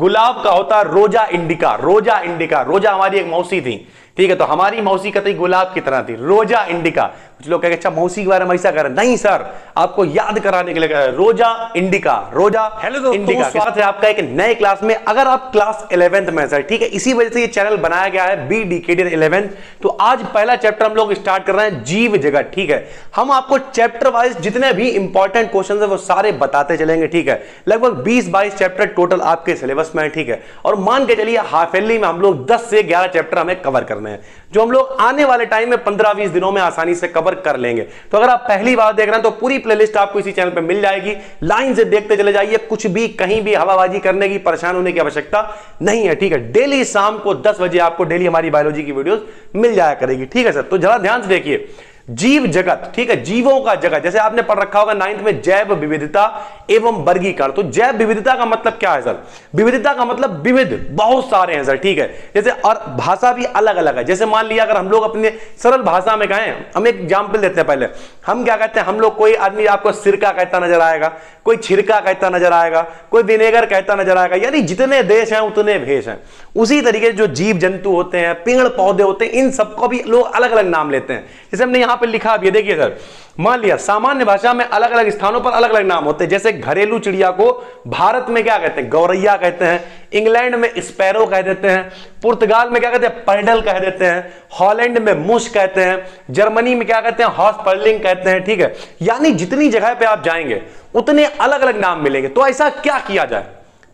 गुलाब का होता है रोजा इंडिका। रोजा इंडिका, रोजा हमारी एक मौसी थी, ठीक है, तो हमारी मौसी कतई गुलाब की तरह थी, रोजा इंडिका। कुछ लोग कहेंगे अच्छा मौसी के बारे में ऐसा कर, नहीं सर, आपको याद कराने के लिए रोजा इंडिका, रोजा इंडिका। स्वागत है आपका एक नए क्लास में। अगर आप क्लास 11th में सर, ठीक है, इसी वजह से ये चैनल बनाया गया है बी डीकेडी 11th। तो आज पहला चैप्टर हम लोग स्टार्ट कर रहे हैं, जीव जगत, ठीक है। हम आपको चैप्टर वाइज जितने भी इंपॉर्टेंट क्वेश्चन है वो सारे बताते चलेंगे, ठीक है। लगभग 20-22 चैप्टर टोटल आपके सिलेबस में है, ठीक है। और मान के चलिए हाफ ईयरली में हम लोग 10 से 11 चैप्टर हमें कवर करने हैं, जो हम लोग आने वाले टाइम में 15-20 दिनों में आसानी से कवर कर लेंगे। तो अगर आप पहली बार देख रहे हैं तो पूरी प्लेलिस्ट आपको इसी चैनल पे मिल जाएगी, लाइन से देखते चले जाइए, कुछ भी कहीं भी हवाबाजी करने की, परेशान होने की आवश्यकता नहीं है, ठीक है। डेली शाम को 10 बजे आपको डेली हमारी बायोलॉजी की वीडियोस मिल जाया करेगी, ठीक है सर। तो जरा ध्यान से देखिए, जीव जगत, ठीक है, जीवों का जगत, जैसे आपने पढ़ रखा होगा 9th में जैव विविधता एवं वर्गीकरण। तो जैव विविधता का मतलब क्या है सर? विविधता का मतलब विविध, बहुत सारे हैं सर, ठीक है। जैसे और भाषा भी अलग अलग है। जैसे मान लिया अगर हम लोग अपने सरल भाषा में कहें, हम एक एग्जाम्पल देते हैं। पहले हम क्या कहते हैं, हम लोग, कोई आदमी आपको सिरका कहता नजर आएगा, कोई छिरका कहता नजर आएगा, कोई विनेगर कहता नजर आएगा, यानी जितने देश हैं उतने भेष हैं। उसी तरीके से जो जीव जंतु होते हैं, पेड़ पौधे होते हैं, इन सबको भी लोग अलग अलग नाम लेते हैं। जैसे हमने यहां पे लिखा, अब ये देखिए सर, मान लिया सामान्य भाषा में अलग अलग स्थानों पर अलग अलग नाम होते हैं। जैसे घरेलू चिड़िया को भारत में क्या कहते हैं? गौरैया कहते हैं। इंग्लैंड में स्पैरो कह देते हैं। पुर्तगाल में क्या कहते हैं? पर्डल कह देते हैं। हॉलैंड में मुश कहते हैं। जर्मनी में क्या कहते हैं? हॉर्सपर्लिंग कहते हैं, ठीक है। यानी जितनी जगह पे आप जाएंगे उतने अलग अलग नाम मिलेंगे। तो ऐसा क्या किया जाए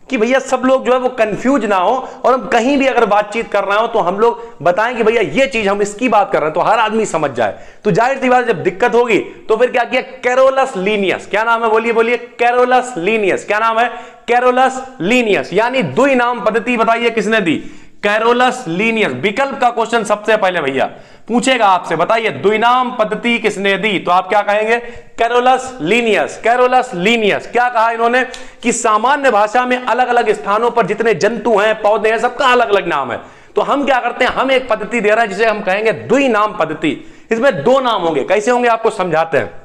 कि भैया सब लोग जो है वो कंफ्यूज ना हो, और हम कहीं भी अगर बातचीत कर रहे हो तो हम लोग बताएं कि भैया ये चीज हम इसकी बात कर रहे हैं, तो हर आदमी समझ जाए। तो जाहिर सी बात, जब दिक्कत होगी तो फिर क्या किया? Carolus Linnaeus. क्या नाम है? बोलिए बोलिए। Carolus Linnaeus. क्या नाम है? Carolus Linnaeus. यानी द्वि नाम पद्धति बताइए किसने दी? Carolus Linnaeus. विकल्प का क्वेश्चन सबसे पहले भैया पूछेगा आपसे, बताइए द्विनाम पद्धति किसने दी? तो आप क्या कहेंगे? Carolus Linnaeus. Carolus Linnaeus. क्या कहा इन्होंने? कि सामान्य भाषा में अलग अलग स्थानों पर जितने जंतु हैं, पौधे हैं, सबका अलग अलग नाम है। तो हम क्या करते हैं, हम एक पद्धति दे रहे हैं जिसे हम कहेंगे द्विनाम पद्धति। इसमें 2 नाम होंगे। कैसे होंगे आपको समझाते हैं।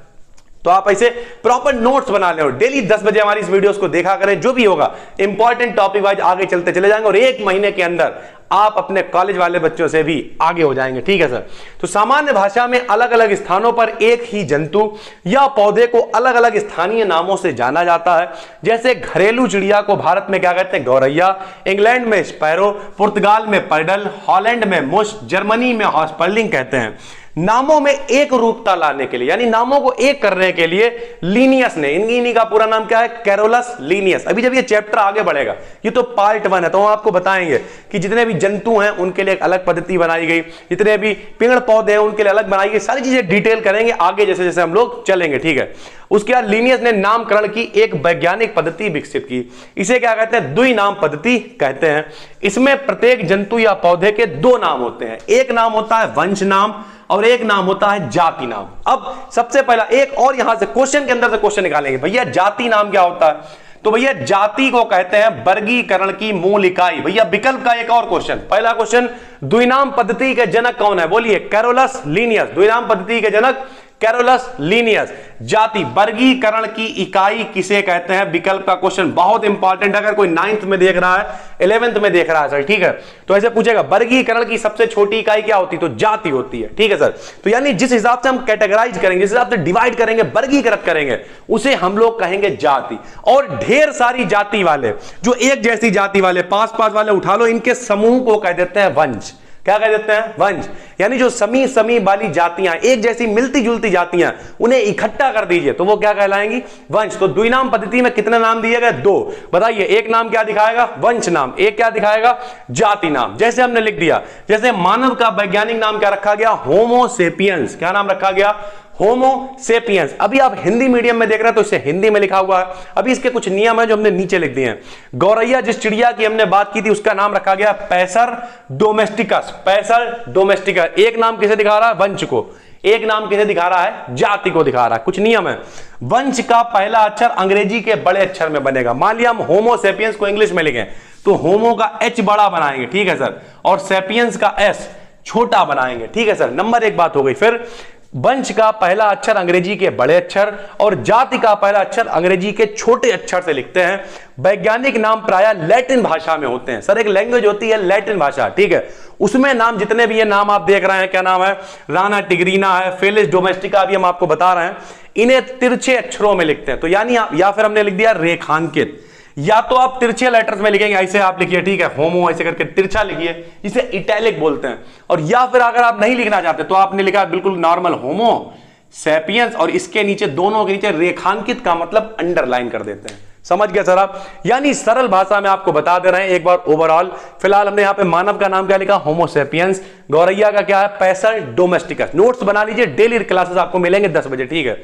तो आप ऐसे प्रॉपर नोट्स बना ले, डेली 10 बजे हमारी इस वीडियोस को देखा करें। जो भी होगा इंपॉर्टेंट टॉपिक वाइज आगे चलते चले जाएंगे, और 1 महीने के अंदर आप अपने कॉलेज वाले बच्चों से भी आगे हो जाएंगे, ठीक है सर। तो सामान्य भाषा में अलग अलग स्थानों पर एक ही जंतु या पौधे को अलग अलग स्थानीय नामों से जाना जाता है। जैसे घरेलू चिड़िया को भारत में क्या कहते हैं? गौरैया। इंग्लैंड में स्पैरो। पुर्तगाल में पर्डल। हॉलैंड में मुश। जर्मनी में हॉर्सपर्लिंग कहते हैं। नामों में एक रूपता लाने के लिए, यानी नामों को एक करने के लिए लीनियस ने, इन्हीं का पूरा नाम क्या है? Carolus Linnaeus. अभी जब ये चैप्टर आगे बढ़ेगा, ये तो पार्ट 1 है, तो हम आपको बताएंगे कि जितने भी जंतु हैं उनके लिए एक अलग पद्धति बनाई गई, जितने भी पेड़ पौधे हैं उनके लिए अलग बनाई गई, सारी चीजें डिटेल करेंगे आगे जैसे जैसे हम लोग चलेंगे, ठीक है। उसके बाद लीनियस ने नामकरण की एक वैज्ञानिक पद्धति विकसित की। इसे क्या कहते हैं? द्विनाम पद्धति कहते हैं। इसमें प्रत्येक जंतु या पौधे के 2 नाम होते हैं। एक नाम होता है वंश नाम और एक नाम होता है जाति नाम। अब सबसे पहला एक और यहां से क्वेश्चन के अंदर से क्वेश्चन निकालेंगे, भैया जाति नाम क्या होता है? तो भैया जाति को कहते हैं वर्गीकरण की मूल इकाई। भैया विकल्प का एक और क्वेश्चन, पहला क्वेश्चन, द्विनाम पद्धति के जनक कौन है? बोलिए कैरोलस लीनियस। द्विनाम पद्धति के जनक कैरोलस लीनियस। जाति, वर्गीकरण की इकाई किसे कहते हैं? विकल्प का क्वेश्चन बहुत इंपॉर्टेंट है। अगर कोई 9th में देख रहा है, 11th में देख रहा है सर, ठीक है, तो ऐसे पूछेगा वर्गीकरण की सबसे छोटी इकाई क्या होती है? तो जाति होती है, ठीक है सर। तो यानी जिस हिसाब से हम कैटेगराइज करेंगे, जिस हिसाब से डिवाइड करेंगे, वर्गीकृत करेंगे, उसे हम लोग कहेंगे जाति। और ढेर सारी जाति वाले, जो एक जैसी जाति वाले, 5-5 वाले उठा लो, इनके समूह को कह देते हैं वंश। क्या कह देते हैं? वंश। यानी जो समी समी वाली जातियां, एक जैसी मिलती जुलती जातियां, उन्हें इकट्ठा कर दीजिए तो वो क्या कहलाएंगी? वंश। तो द्विनाम पद्धति में कितने नाम दिए गए? 2। बताइए, एक नाम क्या दिखाएगा? वंश नाम। एक क्या दिखाएगा? जाति नाम। जैसे हमने लिख दिया, जैसे मानव का वैज्ञानिक नाम क्या रखा गया? होमो सेपियंस। क्या नाम रखा गया? होमो सेपियंस। अभी आप हिंदी मीडियम में देख रहे हैं तो इसे हिंदी में लिखा हुआ है। अभी इसके कुछ नियम है जो हमने नीचे लिख दिए हैं। गौरैया जिस चिड़िया की हमने बात की थी उसका नाम रखा गया पैसर डोमेस्टिकस। पैसर डोमेस्टिकस। एक नाम किसे दिखा रहा है? वंश को। एक नाम किसे दिखा रहा है? जाति को दिखा रहा है। कुछ नियम है। वंश का पहला अक्षर अंग्रेजी के बड़े अक्षर में बनेगा। मान लिया हम होमो सेपियंस को इंग्लिश में लिखें तो होमो का H बड़ा बनाएंगे, ठीक है सर, और सेपियंस का S छोटा बनाएंगे, ठीक है सर। नंबर 1 बात हो गई। फिर वंश का पहला अक्षर अंग्रेजी के बड़े अक्षर और जाति का पहला अक्षर अंग्रेजी के छोटे अक्षर से लिखते हैं। वैज्ञानिक नाम प्रायः लैटिन भाषा में होते हैं। सर एक लैंग्वेज होती है लैटिन भाषा, ठीक है, उसमें नाम जितने भी ये नाम आप देख रहे हैं, क्या नाम है, राना टिग्रीना है, फेलिस डोमेस्टिका भी हम आपको बता रहे हैं, इन्हें तिरछे अक्षरों में लिखते हैं। तो यानी या फिर हमने लिख दिया रेखांकित, या तो आप तिरछे लेटर्स में लिखेंगे, ऐसे आप लिखिए, ठीक है, होमो ऐसे करके तिरछा लिखिए, इसे इटैलिक बोलते हैं। और या फिर अगर आप नहीं लिखना चाहते तो आपने लिखा बिल्कुल नॉर्मल होमो सैपियंस और इसके नीचे दोनों के नीचे रेखांकित का मतलब अंडरलाइन कर देते हैं। समझ गए सर आप? यानी सरल भाषा में आपको बता दे रहे हैं एक बार ओवरऑल। फिलहाल हमने यहां पे मानव का नाम क्या लिखा, होमो सैपियंस। गौरैया का क्या है, पैसर डोमेस्टिकस। नोट्स बना लीजिए, डेली क्लासेस आपको मिलेंगे 10 बजे, ठीक है।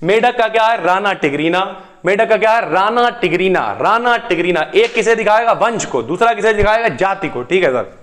मेढक का क्या है, राना टिग्रीना। मेढक का क्या है, राना टिग्रीना। राना टिग्रीना एक किसे दिखाएगा, वंश को, दूसरा किसे दिखाएगा, जाति को, ठीक है सर।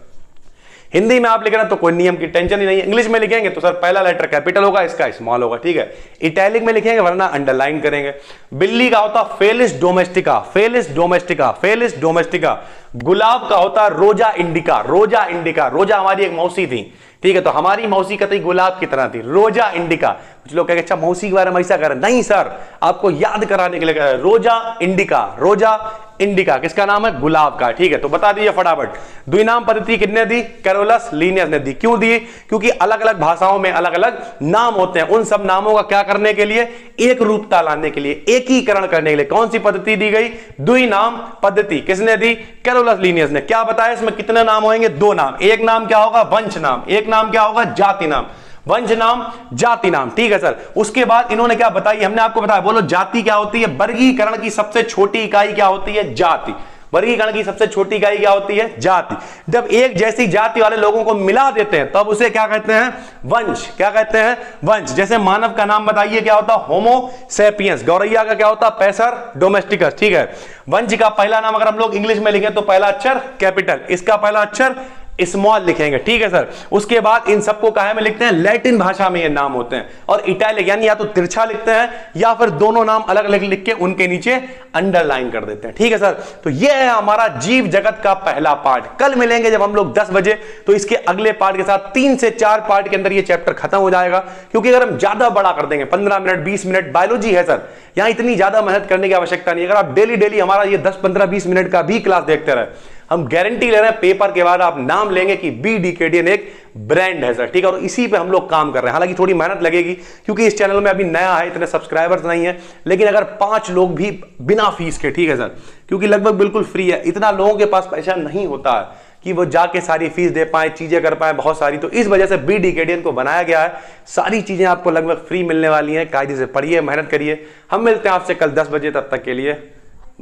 हिंदी में आप लिख रहे हैं तो कोई नियम की टेंशन ही नहीं है। इंग्लिश में लिखेंगे तो सर पहला लेटर कैपिटल होगा, इसका स्मॉल होगा, ठीक है। इटैलिक में लिखेंगे वरना अंडरलाइन करेंगे। बिल्ली का होता Felis domestica, Felis domestica, Felis domestica. गुलाब का होता रोजा इंडिका, रोजा इंडिका। रोजा हमारी एक मौसी थी, ठीक है, तो हमारी मौसी कतई गुलाब की तरह थी, रोजा इंडिका। कुछ लोग कहेंगे अच्छा मौसी के बारे में ऐसा करें, नहीं सर, आपको याद कराने के लिए कह रहे हैं। रोजा इंडिका, रोजा इंडिका किसका नाम है, गुलाब का, ठीक है। तो बता दीजिए फटाफट, द्विनाम पद्धति किसने दी, कैरोलस लीनियस ने दी। क्यों दी, क्योंकि अलग अलग भाषाओं में अलग अलग नाम होते हैं, उन सब नामों का क्या करने के लिए, एक रूपता लाने के लिए, एकीकरण करने के लिए कौन सी पद्धति दी गई, द्विनाम पद्धति। किसने दी, कैरोलस लीनियस ने। क्या बताया इसमें कितने नाम होंगे, 2 नाम। एक नाम क्या होगा, वंश नाम, एक नाम क्या होगा, जाति नाम। वंश नाम, जाति नाम, ठीक है सर। उसके बाद इन्होंने क्या बताई, हमने आपको बताया, बोलो जाति क्या होती है, वर्गीकरण की सबसे छोटी इकाई क्या होती है, जाति। वर्गीकरण की सबसे छोटी इकाई क्या होती है, जाति। जब एक जैसी जाति वाले लोगों को मिला देते हैं तब उसे क्या कहते हैं, वंश। क्या कहते हैं, वंश। जैसे मानव का नाम बताइए क्या होता, होमो सैपियंस। गौरैया का क्या होता, पैसर डोमेस्टिकस, ठीक है। वंश का पहला नाम अगर हम लोग इंग्लिश में लिखें तो पहला अक्षर कैपिटल, इसका पहला अक्षर स्मॉल लिखेंगे, ठीक है सर। उसके बाद इन सबको काहे में लिखते हैं, लैटिन भाषा में ये नाम होते हैं। और इटैलिक यानी या तो तिरछा लिखते हैं या फिर दोनों नाम अलग अलग लिख के उनके नीचे अंडरलाइन कर देते हैं, ठीक है सर। तो ये है हमारा जीव जगत का पहला पार्ट। कल मिलेंगे जब हम लोग 10 बजे, तो इसके अगले पार्ट के साथ 3 से 4 पार्ट के अंदर ये चैप्टर खत्म हो जाएगा। क्योंकि अगर हम ज्यादा बड़ा कर देंगे, 15 मिनट 20 मिनट, बायोलॉजी है सर, यहां इतनी ज्यादा मेहनत करने की आवश्यकता नहीं। अगर आप डेली डेली हमारा ये 10 15 20 मिनट का भी क्लास देखते रहे, हम गारंटी ले रहे हैं पेपर के बाद आप नाम लेंगे कि BDKDN एक ब्रांड है सर, ठीक है। और इसी पे हम लोग काम कर रहे हैं। हालांकि थोड़ी मेहनत लगेगी क्योंकि इस चैनल में अभी नया है, इतने सब्सक्राइबर्स नहीं है, लेकिन अगर 5 लोग भी बिना फीस के, ठीक है सर, क्योंकि लगभग बिल्कुल फ्री है, इतना लोगों के पास पैसा नहीं होता है कि वो जाके सारी फीस दे पाए, चीजें कर पाए बहुत सारी। तो इस वजह से BDKDN को बनाया गया है। सारी चीजें आपको लगभग फ्री मिलने वाली हैं। कायदे से पढ़िए, मेहनत करिए। हम मिलते हैं आपसे कल 10 बजे, तब तक के लिए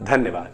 धन्यवाद।